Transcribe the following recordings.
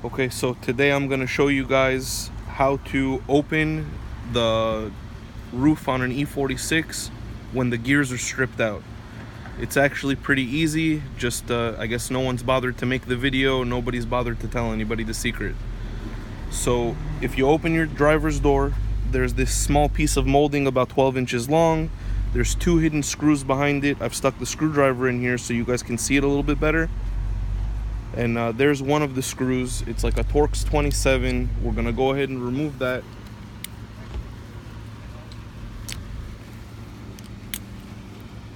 Okay, so today I'm going to show you guys how to open the roof on an E46 when the gears are stripped out. It's actually pretty easy, just I guess no one's bothered to make the video, nobody's bothered to tell anybody the secret. So if you open your driver's door, there's this small piece of molding about 12 inches long. There's two hidden screws behind it. I've stuck the screwdriver in here so you guys can see it a little bit better. And there's one of the screws. It's like a Torx 27. We're gonna go ahead and remove that.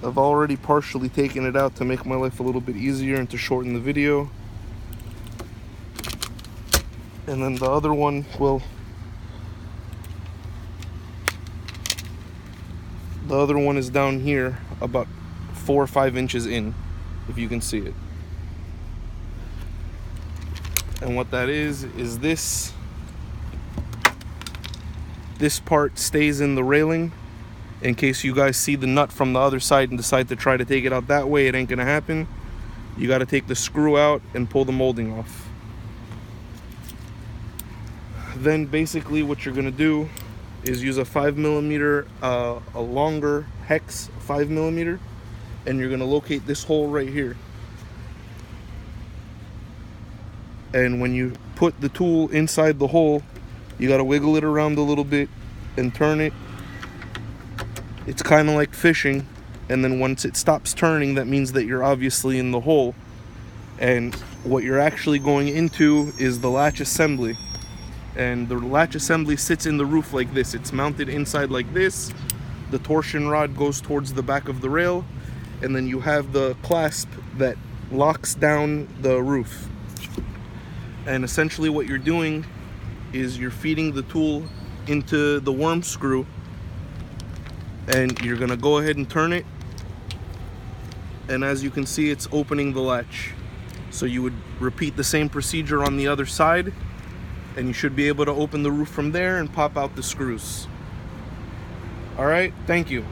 I've already partially taken it out to make my life a little bit easier and to shorten the video. And then the other one, well, the other one is down here about 4 or 5 inches in, if you can see it. And what that is this part stays in the railing in case you guys see the nut from the other side and decide to try to take it out that way. It ain't gonna happen. You got to take the screw out and pull the molding off. Then basically what you're gonna do is use a 5mm, a longer hex 5mm, and you're gonna locate this hole right here. And when you put the tool inside the hole, you gotta wiggle it around a little bit and turn it. It's kind of like fishing, and then once it stops turning, that means that you're obviously in the hole. And what you're actually going into is the latch assembly. And the latch assembly sits in the roof like this. It's mounted inside like this. The torsion rod goes towards the back of the rail, and then you have the clasp that locks down the roof. And essentially what you're doing is you're feeding the tool into the worm screw, and you're gonna go ahead and turn it, and as you can see, it's opening the latch. So you would repeat the same procedure on the other side, and you should be able to open the roof from there and pop out the screws. All right, thank you.